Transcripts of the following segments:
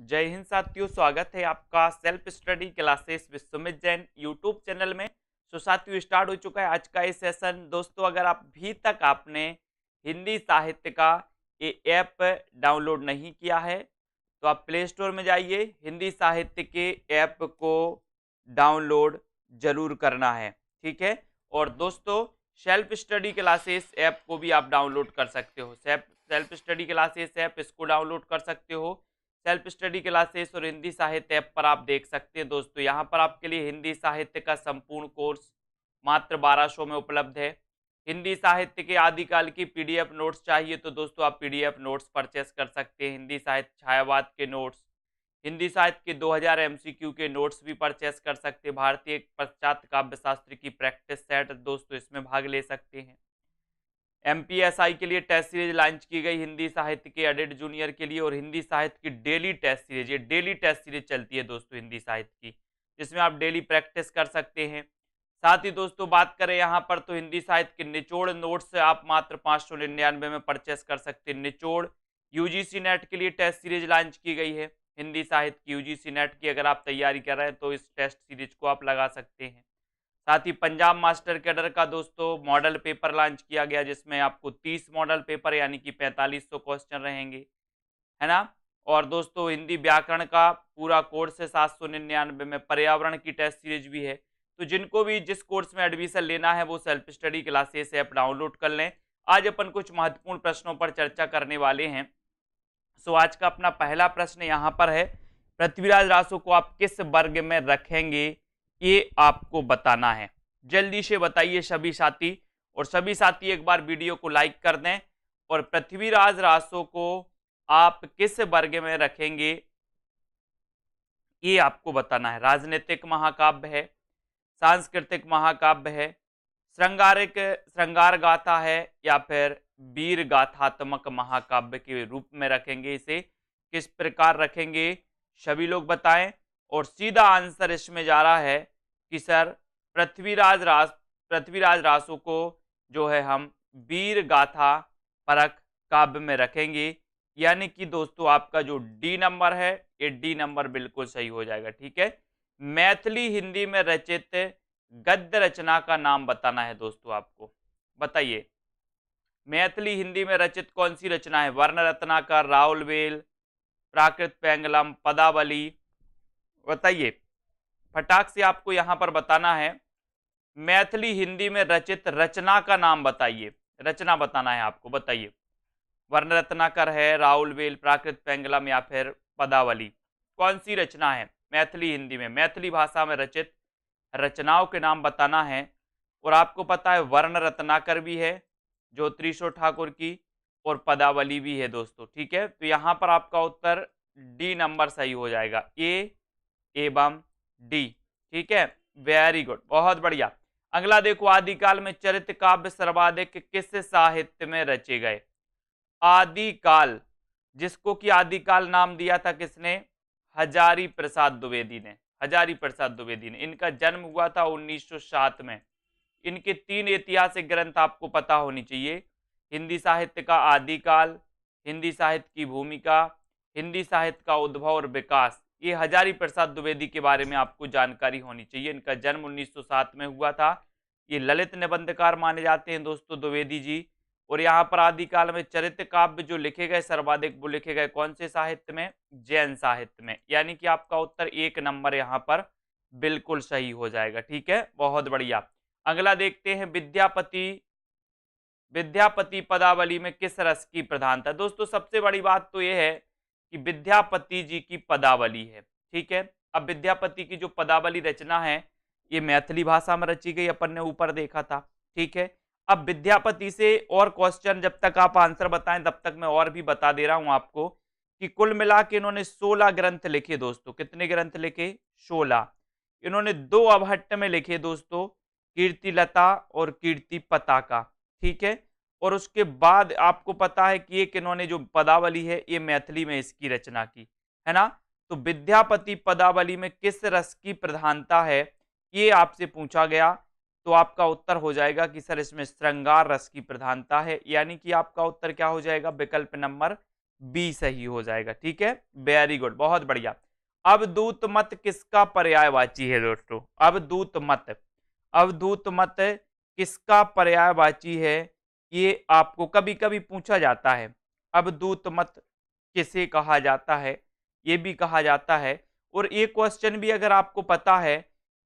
जय हिंद साथियों, स्वागत है आपका self study classes with Sumit Jain YouTube channel में। साथियों, स्टार्ट हो चुका है आज का ये सेशन। दोस्तों, अगर आप अभी तक आपने हिंदी साहित्य का ये ऐप डाउनलोड नहीं किया है तो आप प्ले स्टोर में जाइए, हिंदी साहित्य के ऐप को डाउनलोड जरूर करना है। ठीक है। और दोस्तों, सेल्फ स्टडी क्लासेस ऐप को भी आप डाउनलोड कर सकते हो। सेल्फ स्टडी क्लासेस ऐप, इसको डाउनलोड कर सकते हो। सेल्फ स्टडी क्लासेस और हिंदी साहित्य ऐप पर आप देख सकते हैं। दोस्तों, यहाँ पर आपके लिए हिंदी साहित्य का संपूर्ण कोर्स मात्र 1200 में उपलब्ध है। हिंदी साहित्य के आदिकाल की पीडीएफ नोट्स चाहिए तो दोस्तों आप पीडीएफ नोट्स परचेस कर सकते हैं। हिंदी साहित्य छायावाद के नोट्स, हिंदी साहित्य के 2000 एमसीक्यू के नोट्स भी परचेस कर सकते हैं। भारतीय पाश्चात्य काव्य शास्त्र की प्रैक्टिस सेट दोस्तों इसमें भाग ले सकते हैं। एमपीएसआई के लिए टेस्ट सीरीज लॉन्च की गई हिंदी साहित्य के एडेड जूनियर के लिए, और हिंदी साहित्य की डेली टेस्ट सीरीज, ये डेली टेस्ट सीरीज चलती है दोस्तों हिंदी साहित्य की, जिसमें आप डेली प्रैक्टिस कर सकते हैं। साथ ही दोस्तों बात करें यहाँ पर तो हिंदी साहित्य के निचोड़ नोट्स आप मात्र 599 में परचेस कर सकते हैं। निचोड़ यूजीसी नेट के लिए टेस्ट सीरीज लॉन्च की गई है हिंदी साहित्य की। यूजीसी नेट की अगर आप तैयारी कर रहे हैं तो इस टेस्ट सीरीज को आप लगा सकते हैं। साथ ही पंजाब मास्टर कैडर का दोस्तों मॉडल पेपर लॉन्च किया गया, जिसमें आपको 30 मॉडल पेपर यानी कि 4500 क्वेश्चन रहेंगे, है ना। और दोस्तों हिंदी व्याकरण का पूरा कोर्स है 799 में। पर्यावरण की टेस्ट सीरीज भी है। तो जिनको भी जिस कोर्स में एडमिशन लेना है वो self study classes app download कर लें। आज अपन कुछ महत्वपूर्ण प्रश्नों पर चर्चा करने वाले हैं। आज का अपना पहला प्रश्न यहाँ पर है, पृथ्वीराज रासो को आप किस वर्ग में रखेंगे, ये आपको बताना है। जल्दी से बताइए सभी साथी, और सभी साथी एक बार वीडियो को लाइक कर दें। और पृथ्वीराज रासो को आप किस वर्ग में रखेंगे ये आपको बताना है। राजनीतिक महाकाव्य है, सांस्कृतिक महाकाव्य है, श्रृंगार गाथा है, या फिर वीर गाथात्मक महाकाव्य के रूप में रखेंगे। इसे किस प्रकार रखेंगे सभी लोग बताएं। और सीधा आंसर इसमें जा रहा है कि सर पृथ्वीराज रासो को जो है हम वीर गाथा परक काव्य में रखेंगे। यानी कि दोस्तों आपका जो डी नंबर है ये डी नंबर बिल्कुल सही हो जाएगा। ठीक है। मैथिली हिंदी में रचित गद्य रचना का नाम बताना है दोस्तों आपको। बताइए मैथिली हिंदी में रचित कौन सी रचना है। वर्ण रत्नाकर, राउलवेल, प्राकृत पेंगलम, पदावली। बताइए फटाक से आपको यहां पर बताना है। मैथिली हिंदी में रचित रचना का नाम बताइए, रचना बताना है आपको। बताइए वर्ण रत्नाकर है, राउलवेल, प्राकृत पेंगलम या फिर पदावली, कौन सी रचना है मैथिली हिंदी में, मैथिली भाषा में रचित रचनाओं के नाम बताना है। और आपको पता है वर्ण रत्नाकर भी है ज्योतिषो ठाकुर की, और पदावली भी है दोस्तों। ठीक है। तो यहां पर आपका उत्तर डी नंबर सही हो जाएगा, ए एवं डी। ठीक है, वेरी गुड, बहुत बढ़िया। अगला देखो, आदिकाल में चरित्र काव्य सर्वाधिक किस साहित्य में रचे गए। आदिकाल, जिसको कि आदिकाल नाम दिया था किसने, हजारी प्रसाद द्विवेदी ने। हजारी प्रसाद द्विवेदी ने, इनका जन्म हुआ था 1907 में। इनके 3 ऐतिहासिक ग्रंथ आपको पता होनी चाहिए। हिंदी साहित्य का आदिकाल, हिंदी साहित्य की भूमिका, हिंदी साहित्य का उद्भव और विकास। ये हजारी प्रसाद द्विवेदी के बारे में आपको जानकारी होनी चाहिए। इनका जन्म 1907 में हुआ था। ये ललित निबंधकार माने जाते हैं दोस्तों द्विवेदी जी। और यहाँ पर आदिकाल में चरित्र काव्य जो लिखे गए सर्वाधिक, वो लिखे गए कौन से साहित्य में, जैन साहित्य में। यानी कि आपका उत्तर 1 नंबर यहाँ पर बिल्कुल सही हो जाएगा। ठीक है, बहुत बढ़िया। अगला देखते हैं, विद्यापति पदावली में किस रस की प्रधानता। दोस्तों सबसे बड़ी बात तो यह है कि विद्यापति जी की पदावली है। ठीक है। अब विद्यापति की जो पदावली रचना है ये मैथिली भाषा में रची गई, अपन ने ऊपर देखा था। ठीक है। अब विद्यापति से और क्वेश्चन, जब तक आप आंसर बताएं तब तक मैं और भी बता दे रहा हूं आपको कि कुल मिला के इन्होंने 16 ग्रंथ लिखे दोस्तों। कितने ग्रंथ लिखे, 16। इन्होंने 2 अभट्ट में लिखे दोस्तों, कीर्तिलता और कीर्ति पताका। ठीक है। और उसके बाद आपको पता है कि एक इन्होंने जो पदावली है ये मैथिली में इसकी रचना की, है ना। तो विद्यापति पदावली में किस रस की प्रधानता है ये आपसे पूछा गया, तो आपका उत्तर हो जाएगा कि सर इसमें श्रृंगार रस की प्रधानता है। यानी कि आपका उत्तर क्या हो जाएगा, विकल्प नंबर बी सही हो जाएगा। ठीक है, वेरी गुड, बहुत बढ़िया। अवधूत मत किसका पर्यायवाची है दोस्तों? अवधूत मत, अवधूत मत किसका पर्यायवाची है? ये आपको कभी कभी पूछा जाता है। अवधूत मत किसे कहा जाता है, ये भी कहा जाता है। और एक क्वेश्चन भी अगर आपको पता है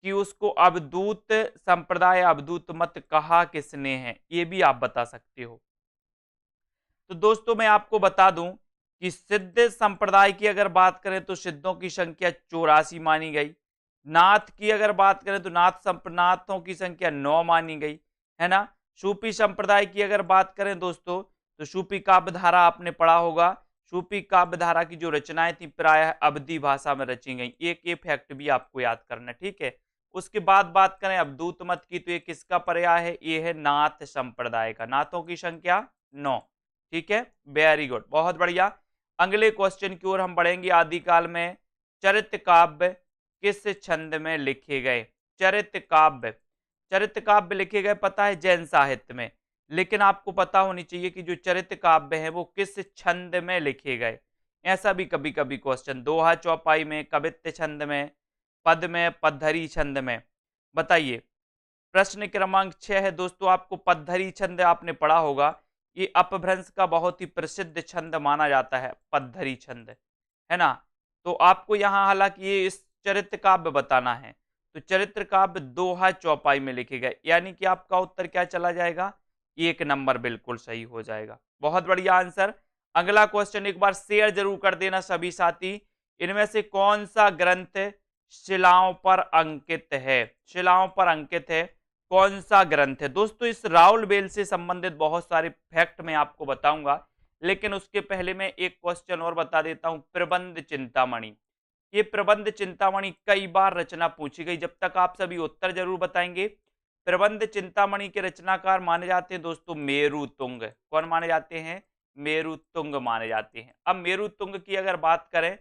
कि उसको अवधूत संप्रदाय, अवधूत मत कहा किसने है, ये भी आप बता सकते हो। तो दोस्तों मैं आपको बता दूं कि सिद्ध संप्रदाय की अगर बात करें तो सिद्धों की संख्या 84 मानी गई। नाथ की अगर बात करें तो नाथों की संख्या 9 मानी गई, है ना। सूफी संप्रदाय की अगर बात करें दोस्तों, तो सूफी काव्य धारा आपने पढ़ा होगा। सूफी काव्य धारा की जो रचनाएं थी प्रायः अवधी भाषा में रची गई। एक ये फैक्ट भी आपको याद करना, ठीक है। उसके बाद बात करें अवधूत मत की, तो ये किसका पर्याय है? ये है नाथ संप्रदाय का। नाथों की संख्या 9। ठीक है, वेरी गुड, बहुत बढ़िया। अगले क्वेश्चन की ओर हम बढ़ेंगे। आदिकाल में चरित्र काव्य किस छंद में लिखे गए? चरित्र काव्य, चरित्र काव्य लिखे गए पता है जैन साहित्य में, लेकिन आपको पता होनी चाहिए कि जो चरित्र काव्य है वो किस छंद में लिखे गए। ऐसा भी कभी कभी क्वेश्चन, दोहा चौपाई में, कवित्त छंद में, पद में, पद्धरी छंद में। बताइए। प्रश्न क्रमांक 6 है दोस्तों, आपको पद्धरी छंद आपने पढ़ा होगा। ये अपभ्रंश का बहुत ही प्रसिद्ध छंद माना जाता है, पद्धरी छंद, है ना। तो आपको यहाँ हालांकि ये इस चरित्र काव्य बताना है, तो चरित्र काव्य दोहा चौपाई में लिखे गए, यानी कि आपका उत्तर क्या चला जाएगा? 1 नंबर बिल्कुल सही हो जाएगा। बहुत बढ़िया आंसर। अगला क्वेश्चन एक बार शेयर जरूर कर देना सभी साथी। इनमें से कौन सा ग्रंथ शिलाओं पर अंकित है? शिलाओं पर अंकित है कौन सा ग्रंथ है? दोस्तों इस राउल बेल से संबंधित बहुत सारे फैक्ट मैं आपको बताऊंगा, लेकिन उसके पहले मैं एक क्वेश्चन और बता देता हूं। प्रबंध चिंतामणि, ये प्रबंध चिंतामणि कई बार रचना पूछी गई। जब तक आप सभी उत्तर जरूर बताएंगे। प्रबंध चिंतामणि के रचनाकार माने जाते हैं दोस्तों मेरुतुंग। कौन माने जाते हैं? मेरुतुंग माने जाते हैं। अब मेरुतुंग की अगर बात करें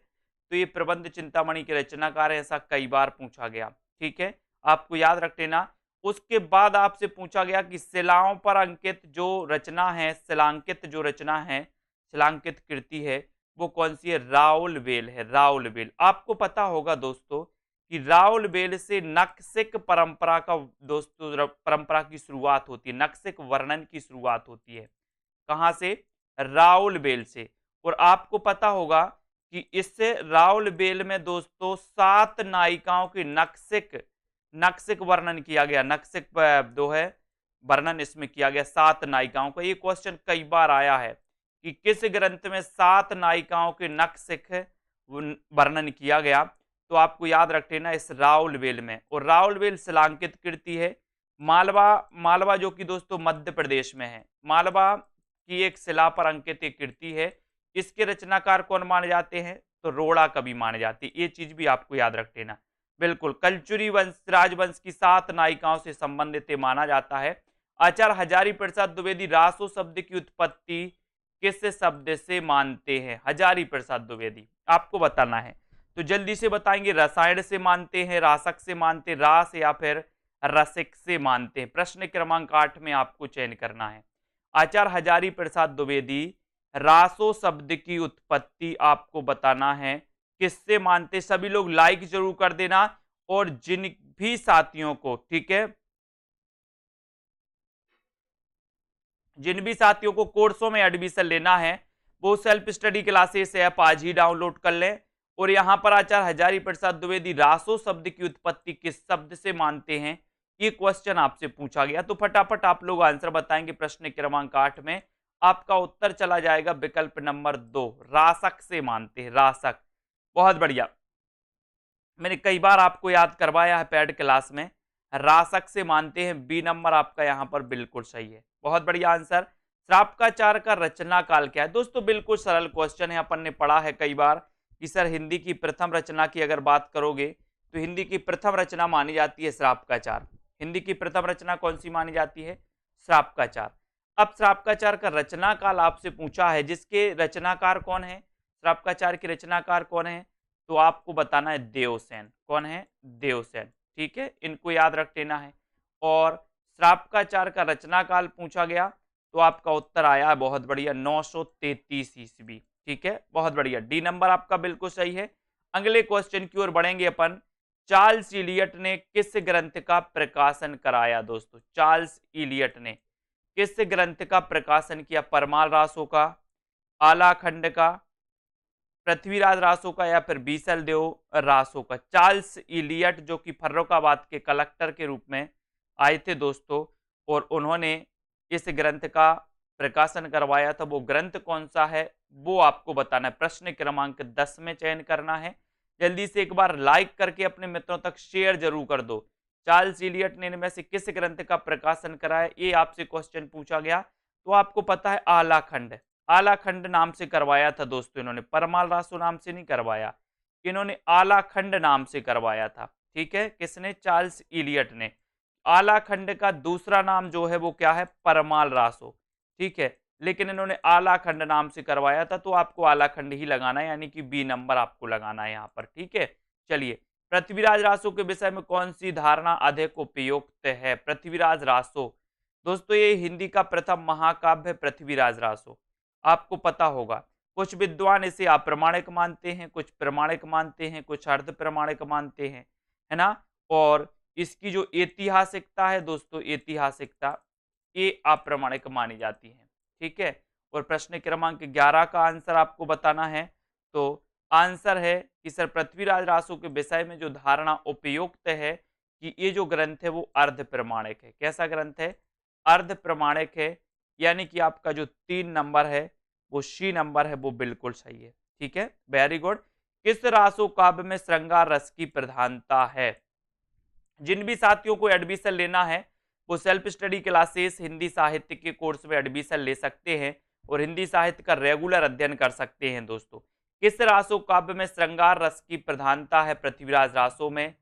तो ये प्रबंध चिंतामणि के रचनाकार है, ऐसा कई बार पूछा गया। ठीक है, आपको याद रख लेना। उसके बाद आपसे पूछा गया कि शिलाओं पर अंकित जो रचना है, शिलांकित जो रचना है, शिलांकित कृति है, वो कौन सी है? राउल बेल है, राउल बेल। आपको पता होगा दोस्तों कि राउल बेल से नक्सिक परंपरा का दोस्तों परंपरा की शुरुआत होती है, नक्सिक वर्णन की शुरुआत होती है। कहां से? राउल बेल से। और आपको पता होगा कि इससे राउल बेल में दोस्तों 7 नायिकाओं की नक्सिक नक्सिक वर्णन किया गया। नक्सिक जो है वर्णन इसमें किया गया 7 नायिकाओं का। ये क्वेश्चन कई बार आया है कि किस ग्रंथ में 7 नायिकाओं के नक्सिक वर्णन किया गया, तो आपको याद रख लेना इस राउल बेल में। और राउल बेल शिलांकित कृति है। मालवा, मालवा जो कि दोस्तों मध्य प्रदेश में है, मालवा की एक शिला पर अंकित एक कृति है। इसके रचनाकार कौन माने जाते हैं? तो रोड़ा कवि माने जाते हैं। ये चीज भी आपको याद रख लेना। बिल्कुल, कलचुरी वंश राजवंश की 7 नायिकाओं से संबंधित माना जाता है। आचार्य हजारी प्रसाद द्विवेदी रासो शब्द की उत्पत्ति किस शब्द से मानते हैं? हजारी प्रसाद द्विवेदी आपको बताना है, तो जल्दी से बताएंगे। रसायन से मानते हैं, रासक से मानते, रास या फिर रसिक से मानते हैं? प्रश्न क्रमांक 8 में आपको चयन करना है। आचार्य हजारी प्रसाद द्विवेदी रासो शब्द की उत्पत्ति आपको बताना है किससे मानते? सभी लोग लाइक जरूर कर देना। और जिन भी साथियों को, ठीक है, जिन भी साथियों को कोर्सों में एडमिशन लेना है वो सेल्फ स्टडी क्लासेस ऐप आज ही डाउनलोड कर लें। और यहां पर आचार्य हजारी प्रसाद द्विवेदी रासो शब्द की उत्पत्ति किस शब्द से मानते हैं, ये क्वेश्चन आपसे पूछा गया। तो फटाफट आप लोग आंसर बताएंगे। प्रश्न क्रमांक 8 में आपका उत्तर चला जाएगा विकल्प नंबर 2, रासक से मानते हैं, रासक। बहुत बढ़िया, मैंने कई बार आपको याद करवाया है पैड क्लास में। रासक से मानते हैं, बी नंबर आपका यहां पर बिल्कुल सही है। बहुत बढ़िया आंसर। श्रापकाचार का रचना काल क्या है? दोस्तों बिल्कुल सरल क्वेश्चन है, अपन ने पढ़ा है कई बार कि सर हिंदी की प्रथम रचना की अगर बात करोगे तो हिंदी की प्रथम रचना मानी जाती है श्रापकाचार। हिंदी की प्रथम रचना कौन सी मानी जाती है? श्रापकाचार। अब श्रापकाचार का रचना काल आपसे पूछा है, जिसके रचनाकार कौन है, श्रापकाचार के रचनाकार कौन है, तो आपको बताना है देवसेन। कौन है? देवसेन। ठीक है, इनको याद रख लेना है। और श्रापकाचार का रचना काल पूछा गया तो आपका उत्तर आया बहुत बढ़िया 933 ईस्वी। ठीक है, बहुत बढ़िया, डी नंबर आपका बिल्कुल सही है। अगले क्वेश्चन की ओर बढ़ेंगे अपन। चार्ल्स इलियट ने किस ग्रंथ का प्रकाशन कराया दोस्तों? चार्ल्स इलियट ने किस ग्रंथ का प्रकाशन किया? परमाल रासो का, आलाखंड का, पृथ्वीराज रासो का, या फिर बीसल देव रासो का? चार्ल्स इलियट जो कि फर्रुखाबाद के कलेक्टर के रूप में आए थे दोस्तों, और उन्होंने इस ग्रंथ का प्रकाशन करवाया था। वो ग्रंथ कौन सा है वो आपको बताना है। प्रश्न क्रमांक 10 में चयन करना है। जल्दी से एक बार लाइक करके अपने मित्रों तक शेयर जरूर कर दो। चार्ल्स इलियट ने इनमें से किस ग्रंथ का प्रकाशन कराया, ये आपसे क्वेश्चन पूछा गया तो आपको पता है आलाखंड। आलाखंड नाम से करवाया था दोस्तों इन्होंने, परमाल रासो नाम से नहीं करवाया, इन्होंने आलाखंड नाम से करवाया था। ठीक है, किसने? चार्ल्स इलियट ने। आलाखंड का दूसरा नाम जो है वो क्या है? परमाल रासो। ठीक है, लेकिन इन्होंने आलाखंड नाम से करवाया था, तो आपको आलाखंड ही लगाना है, यानी कि बी नंबर आपको लगाना है यहाँ पर। ठीक है, चलिए, पृथ्वीराज रासो के विषय में कौन सी धारणा अधिक उपयुक्त है? पृथ्वीराज रासो दोस्तों, ये हिंदी का प्रथम महाकाव्य है पृथ्वीराज रासो, आपको पता होगा। कुछ विद्वान इसे अप्रामाणिक मानते हैं, कुछ प्रमाणिक मानते हैं, कुछ अर्ध प्रमाणिक मानते हैं, है ना। और इसकी जो ऐतिहासिकता है दोस्तों, ऐतिहासिकता ये अप्रामाणिक मानी जाती है। ठीक है, और प्रश्न क्रमांक 11 का आंसर आपको बताना है। तो आंसर है कि सर पृथ्वीराज रासो के विषय में जो धारणा उपयुक्त है कि ये जो ग्रंथ है वो अर्ध प्रमाणिक है। कैसा ग्रंथ है? अर्ध प्रमाणिक है, यानी कि आपका जो 3 नंबर है वो सी नंबर है, वो बिल्कुल सही है। ठीक है, वेरी गुड। किस रासो काव्य में श्रृंगार रस की प्रधानता है? जिन भी साथियों को एडमिशन लेना है वो सेल्फ स्टडी क्लासेस हिंदी साहित्य के कोर्स में एडमिशन ले सकते हैं और हिंदी साहित्य का रेगुलर अध्ययन कर सकते हैं दोस्तों। किस रासो काव्य में श्रृंगार रस की प्रधानता है? पृथ्वीराज रासो में,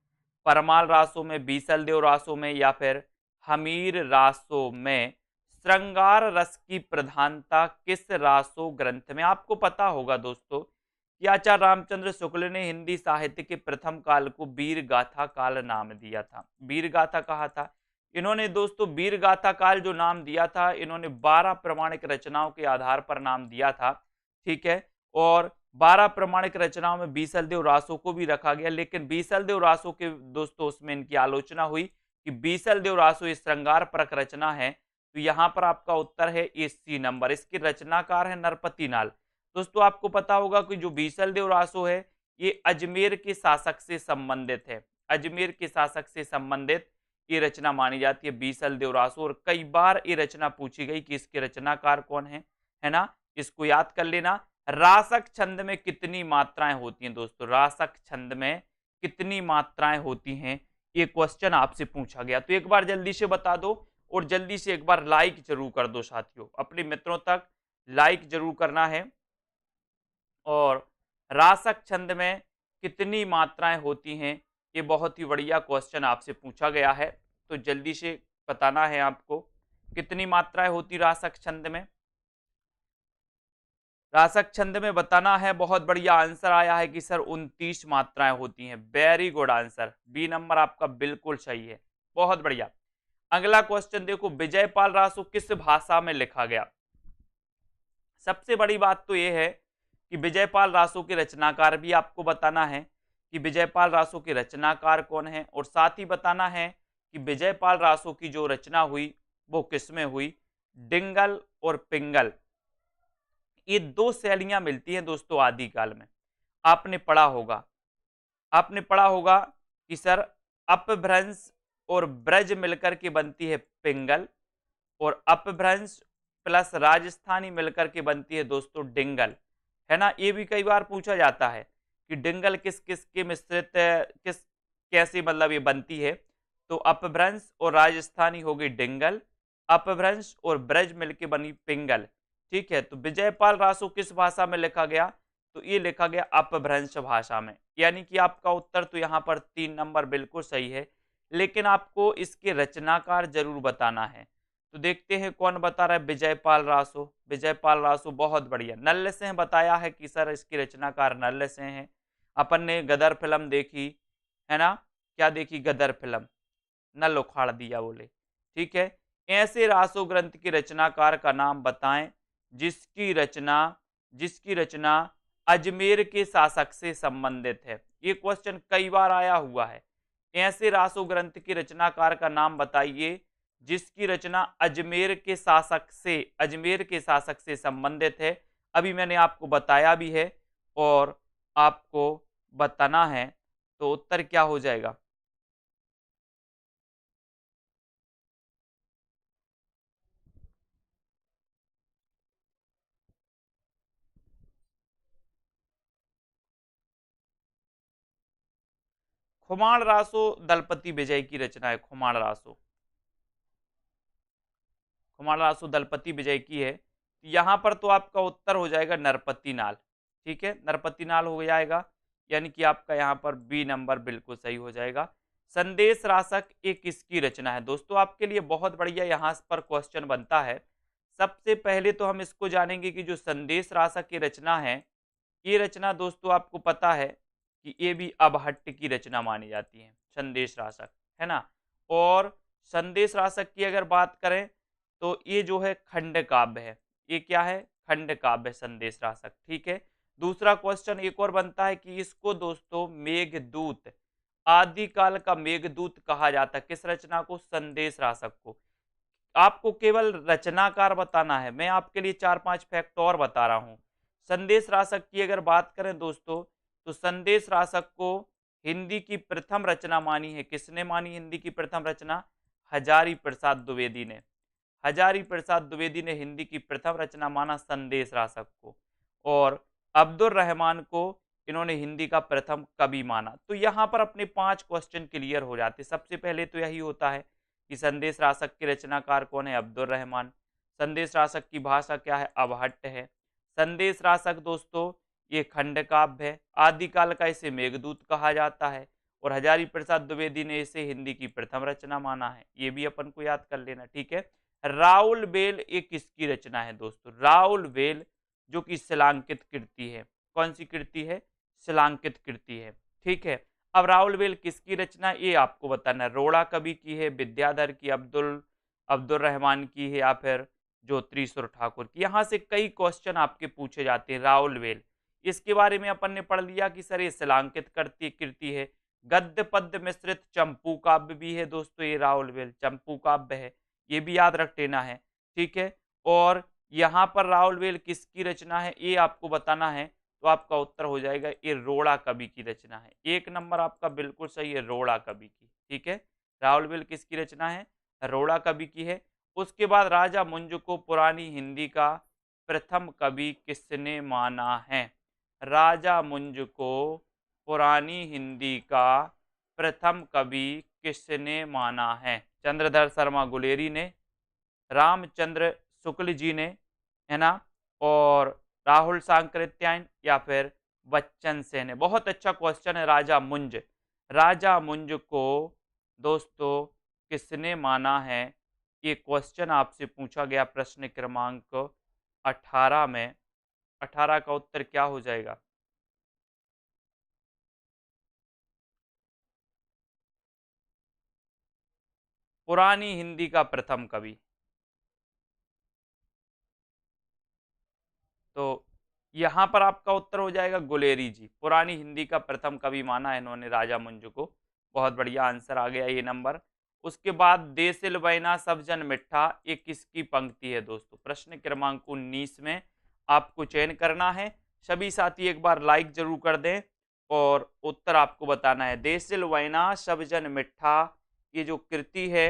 परमाल रासो में, बीसल देव रासो में, या फिर हमीर रासो में? श्रृंगार रस की प्रधानता किस रासो ग्रंथ में? आपको पता होगा दोस्तों कि आचार्य रामचंद्र शुक्ल ने हिंदी साहित्य के प्रथम काल को वीर गाथा काल नाम दिया था। वीर गाथा कहा था इन्होंने दोस्तों। वीर गाथा काल जो नाम दिया था इन्होंने 12 प्रमाणिक रचनाओं के आधार पर नाम दिया था। ठीक है, और 12 प्रमाणिक रचनाओं में बीसल देव रासो को भी रखा गया, लेकिन बीसल देव रासो के दोस्तों उसमें इनकी आलोचना हुई कि बीसल देव रासो इस श्रृंगार परक रचना है। तो यहाँ पर आपका उत्तर है ए सी नंबर। इसके रचनाकार है नरपति नाल। दोस्तों आपको पता होगा कि जो बीसल देव रासो है ये अजमेर के शासक से संबंधित है। अजमेर के शासक से संबंधित ये रचना मानी जाती है बीसल देव रासो, और कई बार ये रचना पूछी गई कि इसके रचनाकार कौन है ना। इसको याद कर लेना। रासक छंद में कितनी मात्राएं होती हैं दोस्तों? रासक छंद में कितनी मात्राएं होती हैं? ये क्वेश्चन आपसे पूछा गया, तो एक बार जल्दी से बता दो और जल्दी से एक बार लाइक जरूर कर दो साथियों, अपने मित्रों तक लाइक जरूर करना है। और रासक छंद में कितनी मात्राएं होती हैं, ये बहुत ही बढ़िया क्वेश्चन आपसे पूछा गया है, तो जल्दी से बताना है आपको कितनी मात्राएं होती रासक छंद में। रासक छंद में बताना है। बहुत बढ़िया आंसर आया है कि सर 29 मात्राएं होती हैं। Very good answer, B number आपका बिल्कुल सही है, बहुत बढ़िया। अगला क्वेश्चन देखो, विजयपाल रासो किस भाषा में लिखा गया? सबसे बड़ी बात तो यह है कि विजयपाल रासो के रचनाकार भी आपको बताना है कि विजयपाल रासो के रचनाकार कौन है, और साथ ही बताना है कि विजयपाल रासो की जो रचना हुई वो किसमें हुई? डिंगल और पिंगल, ये दो शैलियां मिलती हैं दोस्तों आदिकाल में। आपने पढ़ा होगा, आपने पढ़ा होगा कि सर अपभ्रंश और ब्रज मिलकर के बनती है पिंगल, और अपभ्रंश प्लस राजस्थानी मिलकर के बनती है दोस्तों डिंगल, है ना। ये भी कई बार पूछा जाता है कि डिंगल किस किस के मिश्रित किस कैसे मतलब ये बनती है। तो अपभ्रंश और राजस्थानी हो गई डिंगल, अपभ्रंश और ब्रज मिलके बनी पिंगल। ठीक है, तो विजयपाल रासो किस भाषा में लिखा गया? तो ये लिखा गया अपभ्रंश भाषा में, यानी कि आपका उत्तर तो यहाँ पर 3 नंबर बिल्कुल सही है, लेकिन आपको इसके रचनाकार जरूर बताना है। तो देखते हैं कौन बता रहा है। विजयपाल रासो, विजयपाल रासो, बहुत बढ़िया। नल्ल सिंह बताया है कि सर इसकी रचनाकार नल्ल सिंह है। अपन ने गदर फिल्म देखी है ना, क्या देखी? गदर फिल्म, नल उखाड़ दिया बोले। ठीक है, ऐसे रासो ग्रंथ के रचनाकार का नाम बताएं जिसकी रचना जिसकी रचना अजमेर के शासक से संबंधित है। ये क्वेश्चन कई बार आया हुआ है। ऐसे रासो ग्रंथ के रचनाकार का नाम बताइए जिसकी रचना अजमेर के शासक से संबंधित है। अभी मैंने आपको बताया भी है और आपको बताना है, तो उत्तर क्या हो जाएगा? खुमाण रासो दलपति विजय की रचना है। खुमाण रासो दलपति विजय की है। यहां पर तो आपका उत्तर हो जाएगा नरपति नाल। ठीक है, नरपति नाल हो जाएगा, यानी कि आपका यहाँ पर बी नंबर बिल्कुल सही हो जाएगा। संदेश रासक एक किसकी रचना है? दोस्तों आपके लिए बहुत बढ़िया यहाँ पर क्वेश्चन बनता है। सबसे पहले तो हम इसको जानेंगे कि जो संदेश रासक की रचना है, ये रचना दोस्तों आपको पता है कि ये भी अबहट्ट की रचना मानी जाती है, संदेश रासक, है ना। और संदेश रासक की अगर बात करें तो ये जो है खंड काव्य है। ये क्या है? खंड काव्य संदेश रासक। ठीक है। दूसरा क्वेश्चन एक और बनता है कि इसको दोस्तों मेघदूत, आदिकाल का मेघदूत कहा जाता है। किस रचना को? संदेश रासक को। आपको केवल रचनाकार बताना है, मैं आपके लिए 4-5 फैक्ट और बता रहा हूं। संदेश रासक की अगर बात करें दोस्तों, तो संदेश रासक को हिंदी की प्रथम रचना मानी है। किसने मानी हिंदी की प्रथम रचना? हजारी प्रसाद द्विवेदी ने। हजारी प्रसाद द्विवेदी ने हिंदी की प्रथम रचना माना संदेश रासक को, और अब्दुल रहमान को इन्होंने हिंदी का प्रथम कवि माना। तो यहाँ पर अपने 5 क्वेश्चन क्लियर हो जाते। सबसे पहले तो यही होता है कि संदेश रासक के रचनाकार कौन है? अब्दुल रहमान। संदेश रासक की भाषा क्या है? अबहट्ट है। संदेश रासक दोस्तों ये खंड काव्य है। आदिकाल का इसे मेघदूत कहा जाता है, और हजारी प्रसाद द्विवेदी ने इसे हिंदी की प्रथम रचना माना है। ये भी अपन को याद कर लेना। ठीक है। राउल बेल एक किसकी रचना है दोस्तों? राउल बेल जो कि शिलांकित कृति है। कौन सी कृति है? शिलांकित कृति है। ठीक है। अब राउल बेल किसकी रचना, ये आपको बताना है। रोड़ा कवि की है, विद्याधर की, अब्दुल अब्दुल रहमान की है, या फिर ज्योतिश्वर ठाकुर की। यहाँ से कई क्वेश्चन आपके पूछे जाते हैं। राउल बेल, इसके बारे में अपन ने पढ़ लिया कि सर ये शिलांकित करती कृति है। गद्य पद्य मिश्रित चंपू काव्य भी है दोस्तों, ये राउल बेल चंपू काव्य है, ये भी याद रख लेना है। ठीक है। और यहाँ पर राउल बेल किसकी रचना है ये आपको बताना है, तो आपका उत्तर हो जाएगा ये रोड़ा कवि की रचना है। एक नंबर आपका बिल्कुल सही है, रोड़ा कवि की। ठीक है। राउल बेल किसकी रचना है? रोड़ा कवि की है। उसके बाद राजा मुंज को पुरानी हिंदी का प्रथम कवि किसने माना है? राजा मुंज को पुरानी हिंदी का प्रथम कवि किसने माना है? चंद्रधर शर्मा गुलेरी ने, रामचंद्र शुक्ल जी ने, है ना, और राहुल सांकृत्यायन, या फिर बच्चन सेन ने। बहुत अच्छा क्वेश्चन है। राजा मुंज को दोस्तों किसने माना है? ये क्वेश्चन आपसे पूछा गया प्रश्न क्रमांक 18 में। 18 का उत्तर क्या हो जाएगा? पुरानी हिंदी का प्रथम कवि। तो यहाँ पर आपका उत्तर हो जाएगा गुलेरी जी। पुरानी हिंदी का प्रथम कवि माना है इन्होंने राजा मुंज को। बहुत बढ़िया आंसर आ गया ये नंबर। उसके बाद देसिल बैना सब जन मिठा, ये किसकी पंक्ति है दोस्तों? प्रश्न क्रमांक 19 में आपको चयन करना है। सभी साथी एक बार लाइक जरूर कर दें और उत्तर आपको बताना है। देसिल बैना सब जन मिठा, ये जो कृति है,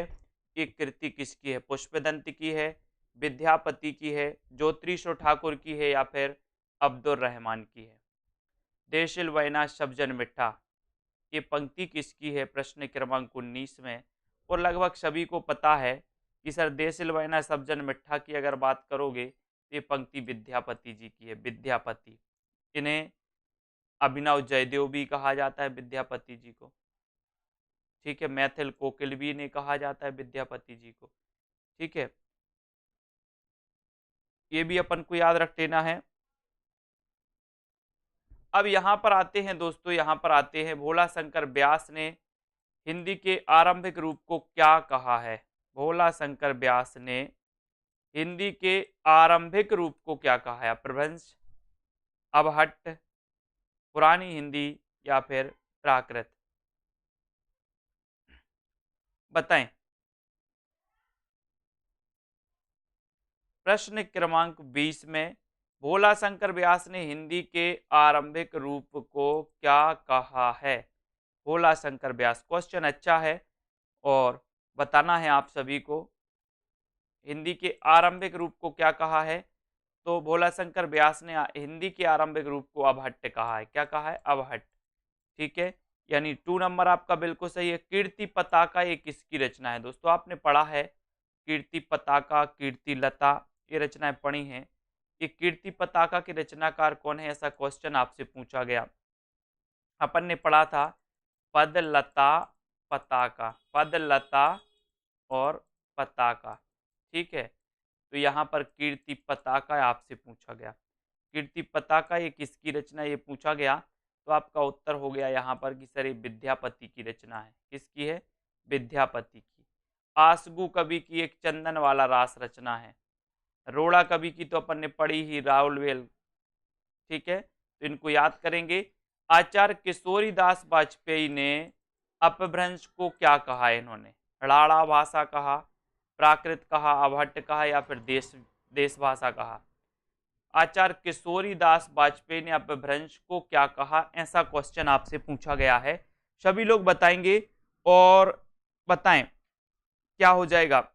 ये कृति किसकी है? पुष्पदंत की है, विद्यापति की है, ज्योतिश्वर ठाकुर की है, या फिर अब्दुल रहमान की है? देशिल वैना शबजन मिठा, ये पंक्ति किसकी है? प्रश्न क्रमांक 19 में। और लगभग सभी को पता है कि सर देशिल वैना शबजन मिठा की अगर बात करोगे तो ये पंक्ति विद्यापति जी की है। विद्यापति, इन्हें अभिनव जयदेव भी कहा जाता है विद्यापति जी को। ठीक है। मैथिल कोकिल भी इन्हें कहा जाता है विद्यापति जी को। ठीक है। ये भी अपन को याद रख लेना है। अब यहाँ पर आते हैं दोस्तों, यहाँ पर आते हैं भोला शंकर व्यास ने हिंदी के आरंभिक रूप को क्या कहा है? भोला शंकर व्यास ने हिंदी के आरंभिक रूप को क्या कहा है? प्रभंश, अबहट्ट, पुरानी हिंदी या फिर प्राकृत? बताएं। प्रश्न क्रमांक 20 में भोला शंकर व्यास ने हिंदी के आरंभिक रूप को क्या कहा है? भोला शंकर व्यास, क्वेश्चन अच्छा है और बताना है आप सभी को। हिंदी के आरंभिक रूप को क्या कहा है? तो भोला शंकर व्यास ने हिंदी के आरंभिक रूप को अबहट्ट कहा है। क्या कहा है? अबहट्ट। ठीक है, यानी 2 नंबर आपका बिल्कुल सही है। कीर्ति पताका ये किसकी रचना है? दोस्तों आपने पढ़ा है कीर्ति पताका, कीर्ति लता, ये रचनाएं पढ़ी हैं। ये कीर्ति पताका के रचनाकार कौन है? ऐसा क्वेश्चन आपसे पूछा गया। अपन ने पढ़ा था पदलता पताका, पदलता और पताका। ठीक है, तो यहाँ पर कीर्ति पताका आपसे पूछा गया। कीर्ति पताका ये किसकी रचना, ये पूछा गया, तो आपका उत्तर हो गया यहाँ पर कि सर ये विद्यापति की रचना है। किसकी है? विद्यापति की। आसगू कवि की एक चंदन वाला रास रचना है। रोड़ा कवि की तो अपन ने पढ़ी ही, राउलवेल। ठीक है, तो इनको याद करेंगे। आचार्य किशोरी दास वाजपेयी ने अपभ्रंश को क्या कहा है? इन्होंने राड़ा भाषा कहा, प्राकृत कहा, अभट्ट कहा या फिर देश भाषा कहा? आचार्य किशोरी दास वाजपेयी ने अपभ्रंश को क्या कहा? ऐसा क्वेश्चन आपसे पूछा गया है। सभी लोग बताएंगे और बताएं क्या हो जाएगा।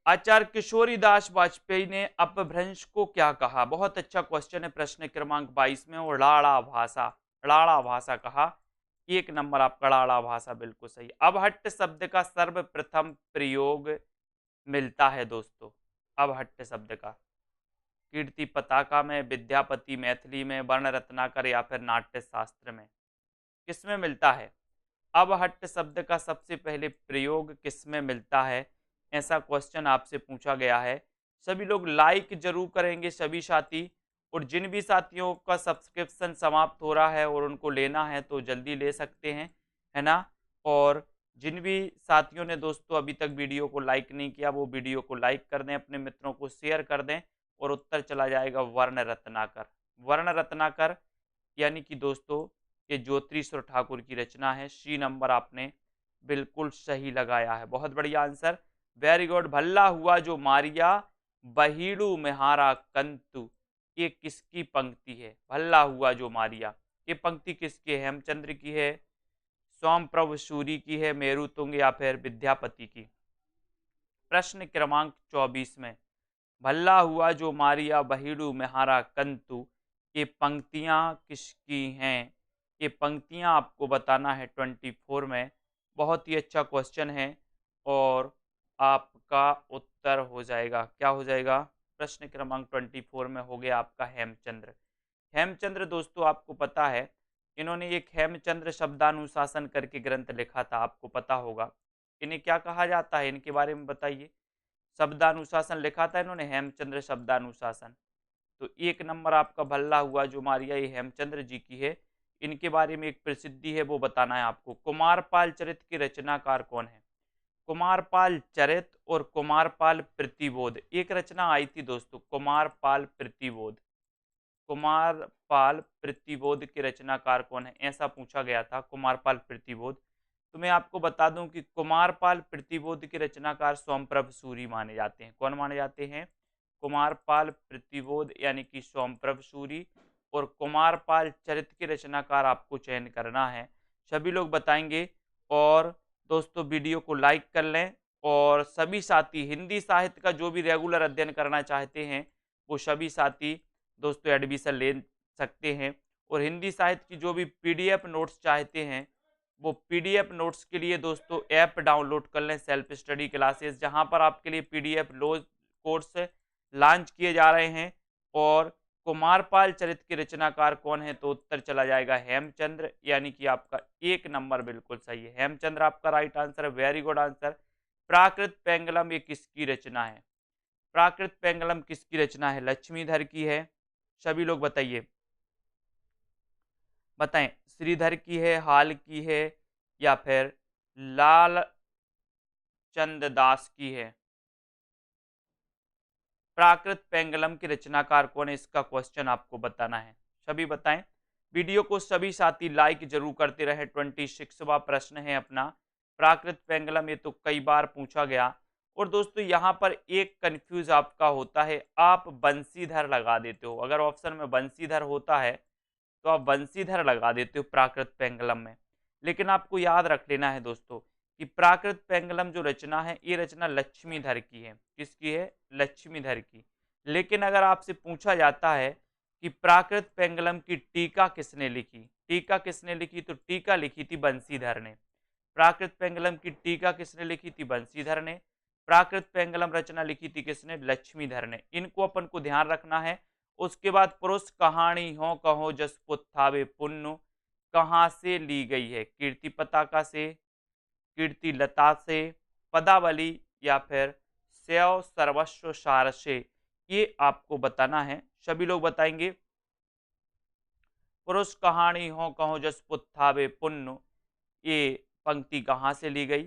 आचार्य किशोरी दास वाजपेयी ने अपभ्रंश को क्या कहा? बहुत अच्छा क्वेश्चन है प्रश्न क्रमांक 22 में। और राड़ा भाषा, राड़ा भाषा कहा। 1 नंबर आपका राड़ा भाषा बिल्कुल सही। अबहट्ट शब्द का सर्वप्रथम प्रयोग मिलता है दोस्तों, अबहट्ट शब्द का कीर्ति पताका में, विद्यापति मैथिली में, वर्ण रत्नाकर या फिर नाट्य शास्त्र में? किसमें मिलता है? अबहट्ट शब्द का सबसे पहले प्रयोग किसमें मिलता है? ऐसा क्वेश्चन आपसे पूछा गया है। सभी लोग लाइक जरूर करेंगे सभी साथी, और जिन भी साथियों का सब्सक्रिप्शन समाप्त हो रहा है और उनको लेना है तो जल्दी ले सकते हैं, है ना। और जिन भी साथियों ने दोस्तों अभी तक वीडियो को लाइक नहीं किया वो वीडियो को लाइक कर दें, अपने मित्रों को शेयर कर दें। और उत्तर चला जाएगा वर्ण रत्नाकर। वर्ण रत्नाकर यानी कि दोस्तों ये ज्योतिश्वर ठाकुर की रचना है। सी नंबर आपने बिल्कुल सही लगाया है, बहुत बढ़िया आंसर, वेरी गुड। भल्ला हुआ जो मारिया बहीड़ू मेहारा कंतु, ये किसकी पंक्ति है? भल्ला हुआ जो मारिया, ये पंक्ति किसकी है? हेमचंद्र की है, सोम प्रभु सूरी की है, मेरु तुंग या फिर विद्यापति की? प्रश्न क्रमांक 24 में भल्ला हुआ जो मारिया बहीड़ू मेहारा कंतु, ये पंक्तियां किसकी हैं? ये पंक्तियां आपको बताना है 24 में। बहुत ही अच्छा क्वेश्चन है और आपका उत्तर हो जाएगा, क्या हो जाएगा? प्रश्न क्रमांक 24 में हो गया आपका हेमचंद्र। हेमचंद्र दोस्तों आपको पता है इन्होंने एक हेमचंद्र शब्दानुशासन करके ग्रंथ लिखा था, आपको पता होगा। इन्हें क्या कहा जाता है, इनके बारे में बताइए। शब्दानुशासन लिखा था इन्होंने, हेमचंद्र शब्दानुशासन। तो 1 नंबर आपका भल्ला हुआ जो मारिया ये हेमचंद्र जी की है। इनके बारे में एक प्रसिद्धि है वो बताना है आपको। कुमारपाल चरित के रचनाकार कौन है? कुमारपाल चरित और कुमारपाल प्रतिबोध, एक रचना आई थी दोस्तों, कुमारपाल प्रतिबोध। कुमारपाल प्रतिबोध के रचनाकार कौन है? ऐसा पूछा गया था, कुमारपाल प्रतिबोध। तो मैं आपको बता दूं कि कुमारपाल प्रतिबोध के रचनाकार सोमप्रभ सूरी माने जाते हैं। कौन माने जाते हैं? कुमारपाल प्रतिबोध यानी कि सोमप्रभ सूरी। और कुमारपाल चरित के रचनाकार आपको चयन करना है, सभी लोग बताएंगे। और दोस्तों वीडियो को लाइक कर लें, और सभी साथी हिंदी साहित्य का जो भी रेगुलर अध्ययन करना चाहते हैं वो सभी साथी दोस्तों एडमिशन ले सकते हैं। और हिंदी साहित्य की जो भी पीडीएफ नोट्स चाहते हैं वो पीडीएफ नोट्स के लिए दोस्तों ऐप डाउनलोड कर लें, सेल्फ स्टडी क्लासेस, जहां पर आपके लिए पीडीएफ कोर्स लॉन्च किए जा रहे हैं। और कुमारपाल चरित के रचनाकार कौन है? तो उत्तर चला जाएगा हेमचंद्र, यानी कि आपका 1 नंबर बिल्कुल सही है, हेमचंद्र आपका राइट आंसर है, वेरी गुड आंसर। प्राकृत पेंगलम ये किसकी रचना है? प्राकृत पेंगलम किसकी रचना है? लक्ष्मीधर की है, सभी लोग बताइए, बताएं। श्रीधर की है, हाल की है या फिर लाल चंद दास की है? प्राकृत पेंगलम के रचनाकार कौन है, इसका क्वेश्चन आपको बताना है। सभी बताएं। वीडियो को सभी साथी लाइक जरूर करते रहे। 26वां प्रश्न है अपना, प्राकृत पेंगलम, ये तो कई बार पूछा गया। और दोस्तों यहाँ पर एक कंफ्यूज आपका होता है, आप बंसीधर लगा देते हो। अगर ऑप्शन में बंसीधर होता है तो आप बंसीधर लगा देते हो प्राकृत पेंगलम में। लेकिन आपको याद रख लेना है दोस्तों कि प्राकृत पेंगलम जो रचना है, ये रचना लक्ष्मीधर की है। किसकी है? लक्ष्मीधर की। लेकिन अगर आपसे पूछा जाता है कि प्राकृत पेंगलम की टीका किसने लिखी, टीका किसने लिखी, तो टीका लिखी थी बंसीधर ने। प्राकृत पेंगलम की टीका किसने लिखी थी? बंसीधर ने। प्राकृत पेंगलम रचना लिखी थी किसने? लक्ष्मीधर ने। इनको अपन को ध्यान रखना है। उसके बाद पुरुष कहानी हो कहो जस पुत्थावे पुण्य, कहाँ से ली गई है? कीर्ति पताका से, कीर्ति लता से, पदावली, या फिर सैव सर्वस्व सार से, ये आपको बताना है। सभी लोग बताएंगे। पुरुष कहानी हो कहो जस पुत्थावे पुण्य, ये पंक्ति कहाँ से ली गई?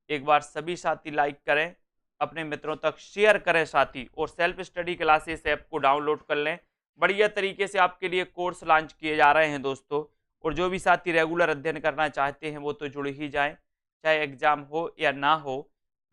एक बार सभी साथी लाइक करें, अपने मित्रों तक शेयर करें साथी, और सेल्फ स्टडी क्लासेस ऐप को डाउनलोड कर लें। बढ़िया तरीके से आपके लिए कोर्स लॉन्च किए जा रहे हैं दोस्तों। और जो भी साथी रेगुलर अध्ययन करना चाहते हैं वो तो जुड़ ही जाएं, चाहे एग्जाम हो या ना हो।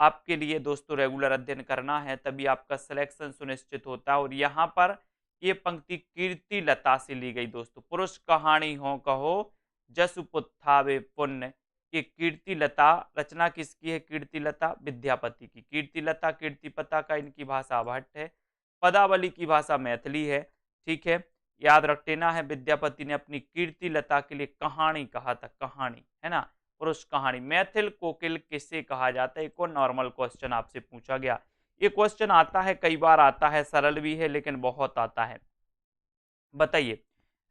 आपके लिए दोस्तों रेगुलर अध्ययन करना है, तभी आपका सिलेक्शन सुनिश्चित होता है। और यहाँ पर ये पंक्ति कीर्ति लता से ली गई दोस्तों। पुरुष कहानी हो कहो जसु पुत्थावे पुण्य, ये कीर्ति लता रचना किसकी है? कीर्ति लता विद्यापति की। कीर्ति लता कीर्ति पताका इनकी भाषा भट्ट है। पदावली की भाषा मैथिली है। ठीक है, याद रख लेना है। विद्यापति ने अपनी कीर्ति लता के लिए कहानी कहा था, कहानी है ना, पुरुष कहानी। मैथिल कोकिल किसे कहा जाता है? एक और नॉर्मल क्वेश्चन आपसे पूछा गया। ये क्वेश्चन आता है, कई बार आता है, सरल भी है लेकिन बहुत आता है। बताइए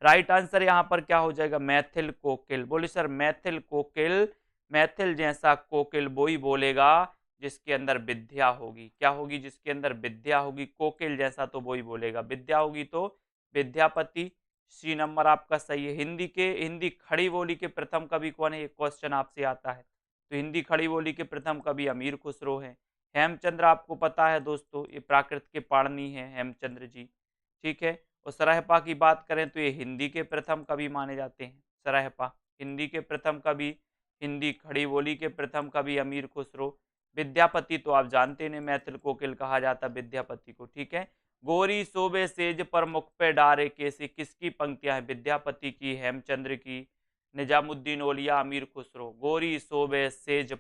राइट आंसर यहाँ पर क्या हो जाएगा? मैथिल कोकिल। बोले सर मैथिल कोकिल, मैथिल जैसा कोकिल वही बोलेगा जिसके अंदर विद्या होगी। क्या होगी? जिसके अंदर विद्या होगी। कोकिल जैसा तो वही बोलेगा, विद्या होगी तो विद्यापति। सी नंबर आपका सही है। हिंदी खड़ी बोली के प्रथम कवि कौन है? ये क्वेश्चन आपसे आता है। तो हिंदी खड़ी बोली के प्रथम कवि अमीर खुसरो है। हेमचंद्र आपको पता है दोस्तों, ये प्राकृत के पाणिनि है हेमचंद्र जी। ठीक है। और सराहपा की बात करें तो ये हिंदी के प्रथम कवि माने जाते हैं। सराहपा हिंदी के प्रथम कवि, हिंदी खड़ी बोली के प्रथम कवि अमीर खुसरो। विद्यापति तो आप जानते हैं, मैथिल कोकिल कहा जाता विद्यापति को। ठीक है। गोरी सोबे सेज पर मुख पे डारे केसी, किसकी पंक्तियां हैं? विद्यापति की, हेमचंद्र की, निजामुद्दीन औलिया, अमीर खुसरो। गोरी सोबे सेज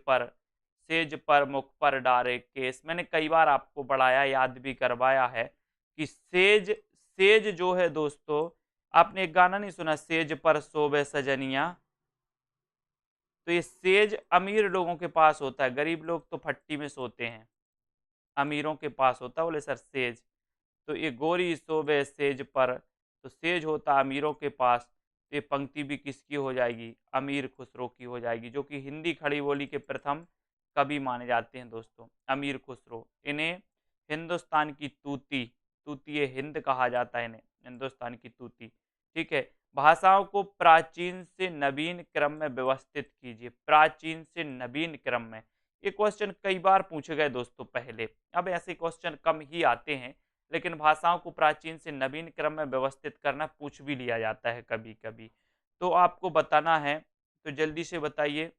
पर मुख पर डारे केस। मैंने कई बार आपको पढ़ाया, याद भी करवाया है कि सेज, सेज जो है दोस्तों, आपने एक गाना नहीं सुना, सेज पर सोबे सजनिया? तो ये सेज अमीर लोगों के पास होता है, गरीब लोग तो फट्टी में सोते हैं, अमीरों के पास होता है। बोले सर सेज, तो ये गोरी सोबे सेज पर, तो सेज होता अमीरों के पास। तो ये पंक्ति भी किसकी हो जाएगी? अमीर खुसरो की हो जाएगी, जो कि हिंदी खड़ी बोली के प्रथम कवि माने जाते हैं दोस्तों, अमीर खुसरो। इन्हें हिंदुस्तान की तूती, तूती हिंद कहा जाता है इन्हें, हिंदुस्तान की तूती। ठीक है। भाषाओं को प्राचीन से नवीन क्रम में व्यवस्थित कीजिए। प्राचीन से नवीन क्रम में, ये क्वेश्चन कई बार पूछे गए दोस्तों पहले। अब ऐसे क्वेश्चन कम ही आते हैं, लेकिन भाषाओं को प्राचीन से नवीन क्रम में व्यवस्थित करना पूछ भी लिया जाता है कभी कभी। तो आपको बताना है, तो जल्दी से बताइए।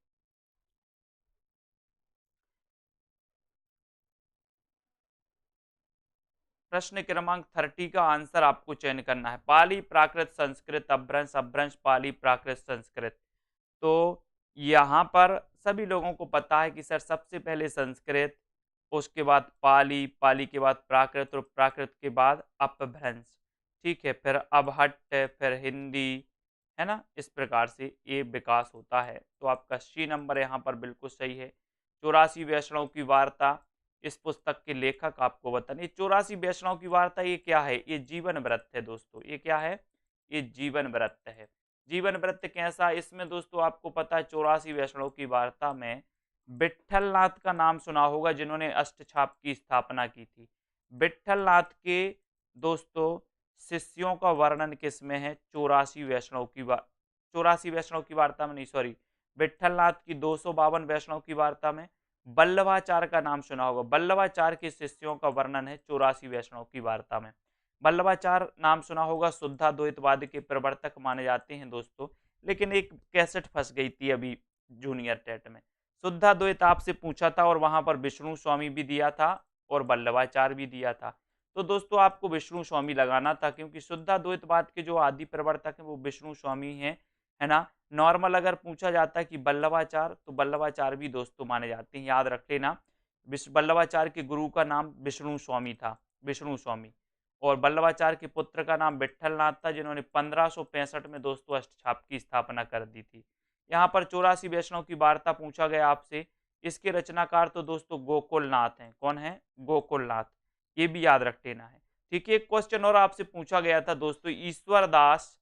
प्रश्न क्रमांक 30 का आंसर आपको चयन करना है। पाली प्राकृत संस्कृत अपभ्रंश, अपभ्रंश पाली प्राकृत संस्कृत। तो यहाँ पर सभी लोगों को पता है कि सर सबसे पहले संस्कृत, उसके बाद पाली, पाली के बाद प्राकृत, और प्राकृत के बाद अपभ्रंश। ठीक है। फिर अबहट्ट, फिर हिंदी, है ना, इस प्रकार से ये विकास होता है। तो आपका सी नंबर यहाँ पर बिल्कुल सही है। 84 वैष्णव की वार्ता, इस पुस्तक के लेखक आपको बताने। 84 वैष्णव की वार्ता ये क्या है? ये जीवन व्रत है दोस्तों। ये क्या है? ये जीवन व्रत है। जीवन व्रत कैसा? इसमें दोस्तों आपको पता है 84 वैष्णव की वार्ता में विट्ठलनाथ का नाम सुना होगा, जिन्होंने अष्टछाप की स्थापना की थी। विट्ठलनाथ के दोस्तों शिष्यों का वर्णन किसमें है? 84 वैष्णव की 84 वैष्णव की वार्ता में नहीं, सॉरी, विट्ठलनाथ की 252 वैष्णव की वार्ता में बल्लभाचार्य का नाम सुना होगा। बल्लभाचार्य के शिष्यों का वर्णन है 84 वैष्णव की वार्ता में। बल्लभाचार्य नाम सुना होगा, शुद्धाद्वैतवाद के प्रवर्तक माने जाते हैं दोस्तों। लेकिन एक कैसेट फंस गई थी अभी जूनियर टेट में। शुद्धाद्वैत आपसे पूछा था और वहां पर विष्णु स्वामी भी दिया था और बल्लभाचार्य भी दिया था। तो दोस्तों आपको विष्णु स्वामी लगाना था, क्योंकि शुद्धाद्वैतवाद के जो आदि प्रवर्तक हैं वो विष्णु स्वामी हैं, है ना। नॉर्मल अगर पूछा जाता है कि बल्लभाचार्य, तो बल्लभाचार्य भी दोस्तों माने जाते हैं, याद रख लेना। बल्लभाचार्य के गुरु का नाम विष्णु स्वामी था, विष्णु स्वामी। और बल्लभाचार्य के पुत्र का नाम विट्ठलनाथ था, जिन्होंने 1565 में दोस्तों अष्टछाप की स्थापना कर दी थी। यहाँ पर 84 वैष्णव की वार्ता पूछा गया आपसे। इसके रचनाकार तो दोस्तों गोकुलनाथ हैं। कौन है? गोकुलनाथ। ये भी याद रख लेना है। ठीक है, एक क्वेश्चन और आपसे पूछा गया था दोस्तों, ईश्वर दास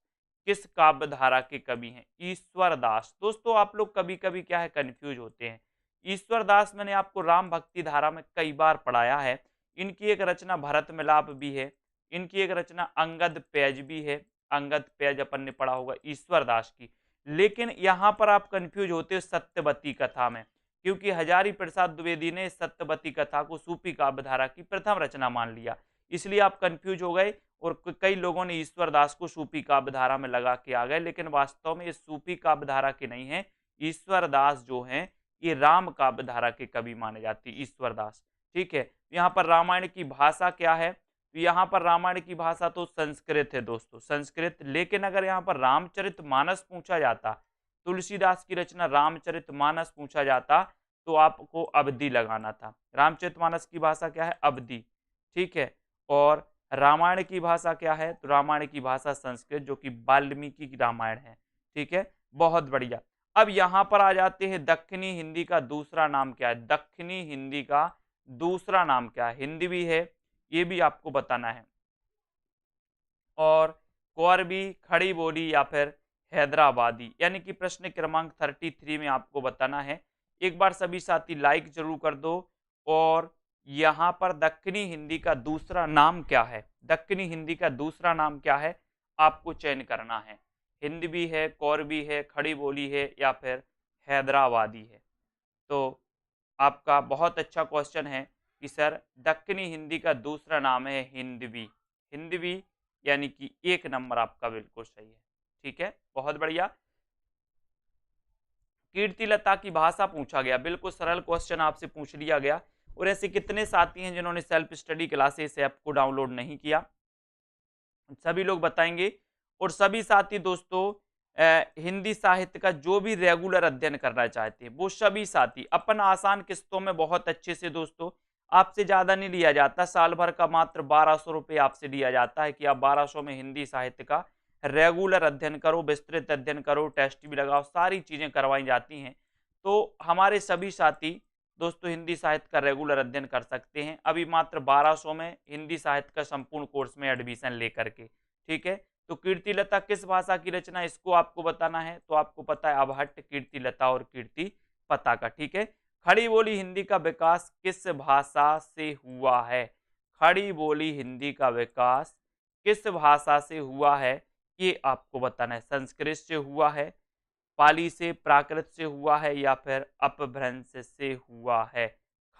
किस काव्य धारा के कवि हैं? ईश्वर दास। दोस्तों आप लोग कभी कभी क्या है, कंफ्यूज होते हैं। ईश्वर दास मैंने आपको राम भक्ति धारा में कई बार पढ़ाया है। इनकी एक रचना भरत मिलाप भी है, इनकी एक रचना अंगद पेज भी है। अंगद पेज अपन ने पढ़ा होगा ईश्वर दास की। लेकिन यहां पर आप कंफ्यूज होते हो सत्यवती कथा में, क्योंकि हजारी प्रसाद द्विवेदी ने सत्यवती कथा को सूफी काव्य धारा की प्रथम रचना मान लिया, इसलिए आप कंफ्यूज हो गए। और कई लोगों ने ईश्वर दास को सूफी काव्य धारा में लगा के आ गए, लेकिन वास्तव में ये सूफी काव्य धारा के नहीं है। ईश्वर दास जो हैं ये राम काव्य धारा के कवि माने जाते हैं, ईश्वर दास। ठीक है, यहाँ पर रामायण की भाषा क्या है? तो यहाँ पर रामायण की भाषा तो संस्कृत है दोस्तों, संस्कृत। लेकिन अगर यहाँ पर रामचरितमानस पूछा जाता, तुलसीदास की रचना रामचरितमानस पूछा जाता, तो आपको अवधि लगाना था। रामचरितमानस की भाषा क्या है? अवधि। ठीक है, और रामायण की भाषा क्या है? तो रामायण की भाषा संस्कृत, जो कि वाल्मीकि की रामायण है। ठीक है, बहुत बढ़िया। अब यहां पर आ जाते हैं, दक्षिणी हिंदी का दूसरा नाम क्या है? दक्षिणी हिंदी का दूसरा नाम क्या है? हिंदी भी है, ये भी आपको बताना है। और कोरबी, खड़ी बोली या फिर हैदराबादी, यानी कि प्रश्न क्रमांक 33 में आपको बताना है। एक बार सभी साथी लाइक जरूर कर दो। और यहाँ पर दक्षिणी हिंदी का दूसरा नाम क्या है? दक्षिणी हिंदी का दूसरा नाम क्या है? आपको चयन करना है। हिंदी भी है, कोरबी है, खड़ी बोली है या फिर हैदराबादी है। तो आपका बहुत अच्छा क्वेश्चन है कि सर दक्षिणी हिंदी का दूसरा नाम है हिंदवी। हिंदवी यानी कि 1 नंबर आपका बिल्कुल सही है। ठीक है, बहुत बढ़िया। कीर्तिलता की भाषा पूछा गया, बिल्कुल सरल क्वेश्चन आपसे पूछ लिया गया। और ऐसे कितने साथी हैं जिन्होंने सेल्फ स्टडी क्लासेस ऐप को डाउनलोड नहीं किया? सभी लोग बताएंगे। और सभी साथी दोस्तों हिंदी साहित्य का जो भी रेगुलर अध्ययन करना चाहते हैं, वो सभी साथी अपन आसान किस्तों में बहुत अच्छे से दोस्तों, आपसे ज्यादा नहीं लिया जाता, साल भर का मात्र 1200 रुपये आपसे लिया जाता है कि आप 1200 में हिंदी साहित्य का रेगुलर अध्ययन करो, विस्तृत अध्ययन करो, टेस्ट भी लगाओ, सारी चीजें करवाई जाती हैं। तो हमारे सभी साथी दोस्तों हिंदी साहित्य का रेगुलर अध्ययन कर सकते हैं अभी मात्र 1200 में, हिंदी साहित्य का संपूर्ण कोर्स में एडमिशन लेकर के। ठीक है, तो कीर्तिलता किस भाषा की रचना, इसको आपको बताना है। तो आपको पता है अभट्ट, कीर्तिलता और कीर्ति पताका। ठीक है, खड़ी बोली हिंदी का विकास किस भाषा से हुआ है? खड़ी बोली हिंदी का विकास किस भाषा से हुआ है, ये आपको बताना है। संस्कृत से हुआ है, पाली से, प्राकृत से हुआ है या फिर अपभ्रंश से हुआ है?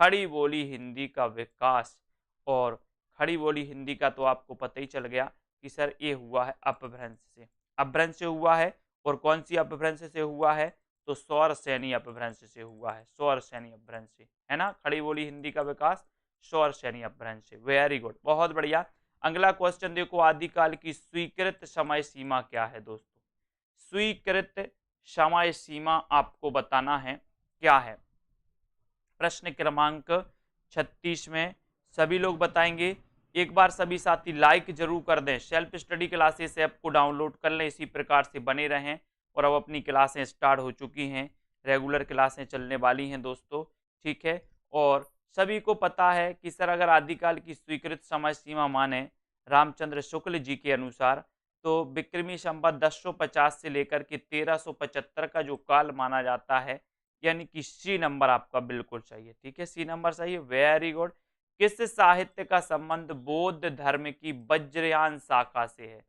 खड़ी बोली हिंदी का विकास। और खड़ी बोली हिंदी का तो आपको पता ही चल गया कि सर ये हुआ है अपभ्रंश से, अपभ्रंश से हुआ है। और कौन सी अपभ्रंश से हुआ है? तो सौर सैनी अपभ्रंश से हुआ है, सौर सैनी अपभ्रंश से, है ना। खड़ी बोली हिंदी का विकास सौर सैनी अपभ्रंश से। वेरी गुड, बहुत बढ़िया। अगला क्वेश्चन देखो, आदिकाल की स्वीकृत समय सीमा क्या है दोस्तों? स्वीकृत समय सीमा आपको बताना है क्या है। प्रश्न क्रमांक 36 में सभी लोग बताएंगे। एक बार सभी साथी लाइक जरूर कर दें, सेल्फ स्टडी क्लासेस ऐप को डाउनलोड कर लें, इसी प्रकार से बने रहें। और अब अपनी क्लासें स्टार्ट हो चुकी हैं, रेगुलर क्लासें चलने वाली हैं दोस्तों। ठीक है, और सभी को पता है कि सर अगर आदिकाल की स्वीकृत समय सीमा माने रामचंद्र शुक्ल जी के अनुसार, तो विक्रमी संवत 1050 से लेकर के 1375 का जो काल माना जाता है, यानी कि सी नंबर आपका बिल्कुल सही है। ठीक है, सी नंबर सही है, वेरी गुड। किस साहित्य का संबंध बौद्ध धर्म की वज्रयान शाखा से है?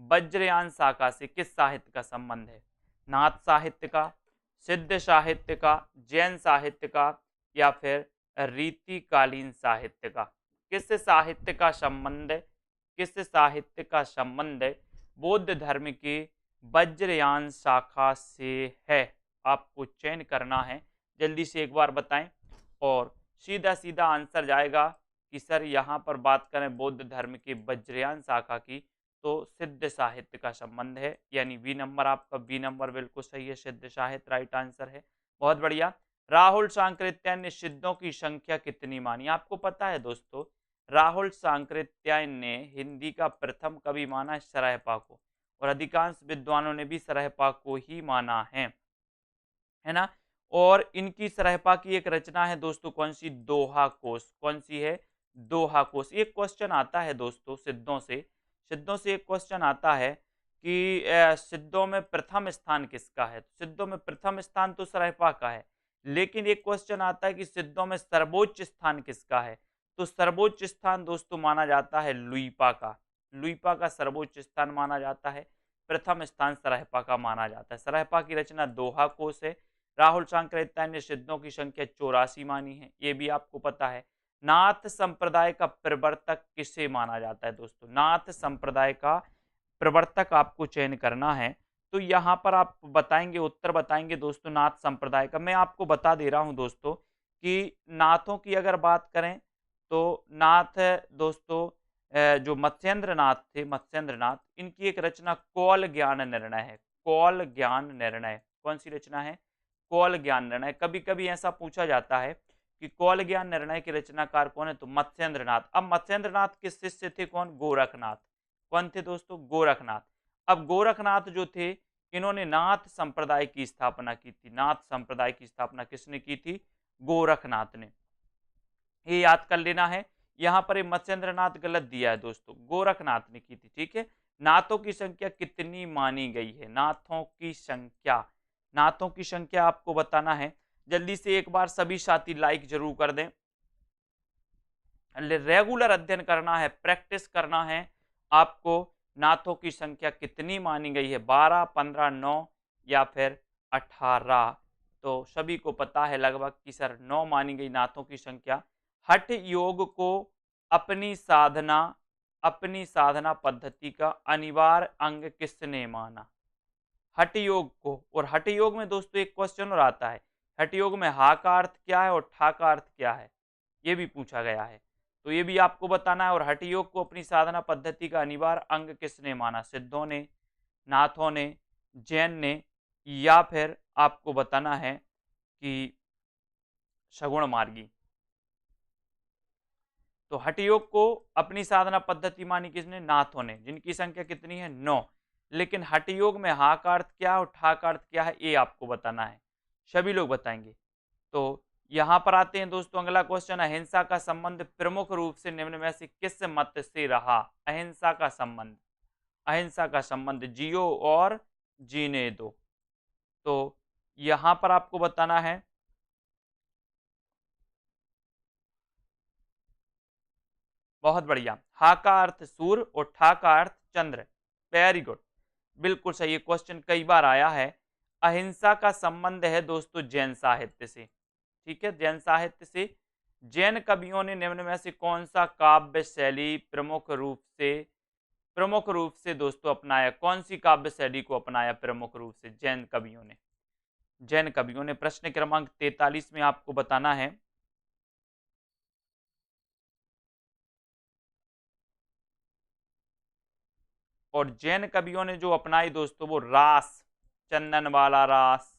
वज्रयान शाखा से किस साहित्य का संबंध है? नाथ साहित्य का, सिद्ध साहित्य का, जैन साहित्य का या फिर रीतिकालीन साहित्य का? किस साहित्य का संबंध है, किस साहित्य का संबंध बौद्ध धर्म की वज्रयान शाखा से है? आपको चयन करना है, जल्दी से एक बार बताएं। और सीधा सीधा आंसर जाएगा कि सर यहाँ पर बात करें बौद्ध धर्म की वज्रयान शाखा की, तो सिद्ध साहित्य का संबंध है, यानी बी नंबर आपका, बी नंबर बिल्कुल सही है, सिद्ध साहित्य राइट आंसर है। बहुत बढ़िया। राहुल सांकृत्यायन ने सिद्धों की संख्या कितनी मानी? आपको पता है दोस्तों, राहुल सांकृत्यायन ने हिंदी का प्रथम कवि माना सरहपा को, और अधिकांश विद्वानों ने भी सरहपा को ही माना है ना। और इनकी सरहपा की एक रचना है दोस्तों, कौन सी? दोहा कोश। कौन सी है? दोहा कोश। एक क्वेश्चन आता है दोस्तों सिद्धों से एक क्वेश्चन आता है कि सिद्धों में प्रथम स्थान किसका है? सिद्धों में प्रथम स्थान तो सरहपा का है, लेकिन एक क्वेश्चन आता है कि सिद्धों में सर्वोच्च स्थान किसका है? तो सर्वोच्च स्थान दोस्तों माना जाता है लुइपा का। लुइपा का सर्वोच्च स्थान माना जाता है, प्रथम स्थान सरहपा का माना जाता है। सरहपा की रचना दोहा कोश है। राहुल सांकृत्यायन ने सिद्धों की संख्या 84 मानी है, ये भी आपको पता है। नाथ संप्रदाय का प्रवर्तक किसे माना जाता है दोस्तों? नाथ संप्रदाय का प्रवर्तक आपको चयन करना है, तो यहाँ पर आप बताएंगे, उत्तर बताएंगे दोस्तों नाथ संप्रदाय का। मैं आपको बता दे रहा हूँ दोस्तों कि नाथों की अगर बात करें तो नाथ दोस्तों जो मत्स्येंद्र नाथ थे, मत्स्येंद्र नाथ, इनकी एक रचना कौल ज्ञान निर्णय है। कौल ज्ञान निर्णय कौन सी रचना है? कौल ज्ञान निर्णय। कभी कभी ऐसा पूछा जाता है कि कौल ज्ञान निर्णय के रचनाकार कौन है? तो मत्स्येंद्र नाथ। अब मत्स्येंद्र नाथ के शिष्य थे कौन? गोरखनाथ। कौन थे दोस्तों? गोरखनाथ। अब गोरखनाथ जो थे, इन्होंने नाथ संप्रदाय की स्थापना की थी। नाथ संप्रदाय की स्थापना किसने की थी? गोरखनाथ ने। ये याद कर लेना है। यहाँ पर मत्स्येंद्र नाथ गलत दिया है दोस्तों, गोरखनाथ ने की थी। ठीक है। नाथों की संख्या कितनी मानी गई है? नाथों की संख्या, नाथों की संख्या आपको बताना है। जल्दी से एक बार सभी साथी लाइक जरूर कर दें। रेगुलर अध्ययन करना है, प्रैक्टिस करना है आपको। नाथों की संख्या कितनी मानी गई है? 12, 15, 9 या फिर 18? तो सभी को पता है लगभग कि सर 9 मानी गई नाथों की संख्या। हठ योग को अपनी साधना पद्धति का अनिवार्य अंग किसने माना? हठ योग को। और हठ योग में दोस्तों एक क्वेश्चन और आता है, हठ योग में हा का अर्थ क्या है और ठा का अर्थ क्या है? ये भी पूछा गया है, तो ये भी आपको बताना है। और हठ योग को अपनी साधना पद्धति का अनिवार्य अंग किसने माना? सिद्धों ने, नाथों ने, जैन ने, या फिर आपको बताना है कि सगुण मार्गी। तो हठ योग को अपनी साधना पद्धति मानी किसने? नाथों ने, जिनकी संख्या कितनी है? 9। लेकिन हठ योग में हा का अर्थ क्या है और ठा का अर्थ क्या है, ये आपको बताना है। सभी लोग बताएंगे। तो यहां पर आते हैं दोस्तों अगला क्वेश्चन, अहिंसा का संबंध प्रमुख रूप से निम्न में से किस मत से रहा? अहिंसा का संबंध, अहिंसा का संबंध जियो और जीने दो। तो यहां पर आपको बताना है, बहुत बढ़िया, हा का अर्थ सूर्य और ठा का अर्थ चंद्र। वेरी गुड, बिल्कुल सही। ये क्वेश्चन कई बार आया है। अहिंसा का संबंध है दोस्तों जैन साहित्य से। ठीक है, जैन साहित्य से। जैन कवियों ने निम्न में से कौन सा काव्य शैली प्रमुख रूप से दोस्तों अपनाया? कौन सी काव्य शैली को अपनाया प्रमुख रूप से जैन कवियों ने? जैन कवियों ने, प्रश्न क्रमांक 43 में आपको बताना है। और जैन कवियों ने जो अपनाई दोस्तों वो रास, चंदन वाला रास,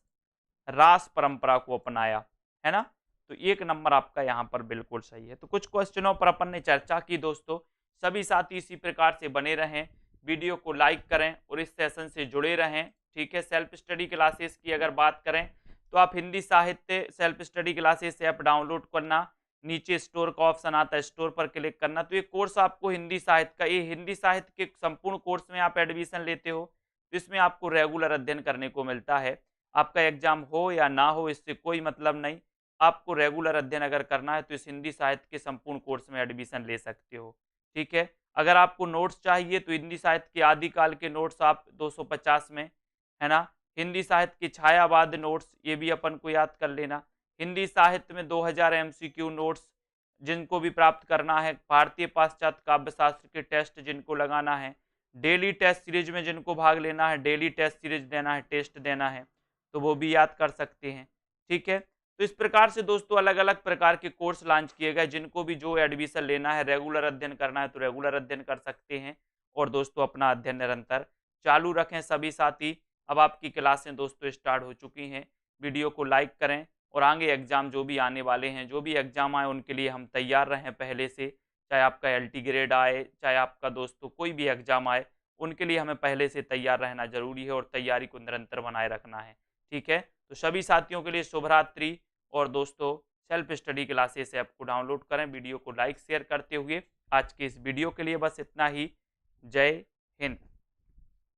रास परंपरा को अपनाया, है ना। तो एक नंबर आपका यहाँ पर बिल्कुल सही है। तो कुछ क्वेश्चनों पर अपन ने चर्चा की दोस्तों। सभी साथी इसी प्रकार से बने रहें, वीडियो को लाइक करें और इस सेशन से जुड़े रहें। ठीक है। सेल्फ स्टडी क्लासेस की अगर बात करें तो आप हिंदी साहित्य self study classes app download करना, नीचे स्टोर का ऑप्शन आता है, स्टोर पर क्लिक करना। तो ये कोर्स आपको हिंदी साहित्य का, ये हिंदी साहित्य के संपूर्ण कोर्स में आप एडमिशन लेते हो तो इसमें आपको रेगुलर अध्ययन करने को मिलता है। आपका एग्जाम हो या ना हो इससे कोई मतलब नहीं, आपको रेगुलर अध्ययन अगर करना है तो इस हिंदी साहित्य के संपूर्ण कोर्स में एडमिशन ले सकते हो। ठीक है। अगर आपको नोट्स चाहिए तो हिंदी साहित्य के आदिकाल के नोट्स आप 250 में, है ना। हिंदी साहित्य की छायावाद नोट्स, ये भी अपन को याद कर लेना। हिंदी साहित्य में 2000 एमसीक्यू नोट्स जिनको भी प्राप्त करना है, भारतीय पाश्चात्य काव्य शास्त्र के टेस्ट जिनको लगाना है, डेली टेस्ट सीरीज में जिनको भाग लेना है, डेली टेस्ट सीरीज देना है, टेस्ट देना है, तो वो भी याद कर सकते हैं। ठीक है, तो इस प्रकार से दोस्तों अलग अलग प्रकार के कोर्स लॉन्च किए गए, जिनको भी जो एडमिशन लेना है, रेगुलर अध्ययन करना है तो रेगुलर अध्ययन कर सकते हैं। और दोस्तों अपना अध्ययन निरंतर चालू रखें सभी साथी। अब आपकी क्लासें दोस्तों स्टार्ट हो चुकी हैं। वीडियो को लाइक करें और आगे एग्जाम जो भी आने वाले हैं, जो भी एग्जाम आए उनके लिए हम तैयार रहें पहले से। चाहे आपका एलटी ग्रेड आए, चाहे आपका दोस्तों कोई भी एग्जाम आए, उनके लिए हमें पहले से तैयार रहना जरूरी है और तैयारी को निरंतर बनाए रखना है। ठीक है, तो सभी साथियों के लिए शुभ रात्रि। और दोस्तों सेल्फ स्टडी क्लासेस ऐप को डाउनलोड करें। वीडियो को लाइक शेयर करते हुए आज के इस वीडियो के लिए बस इतना ही। जय हिंद।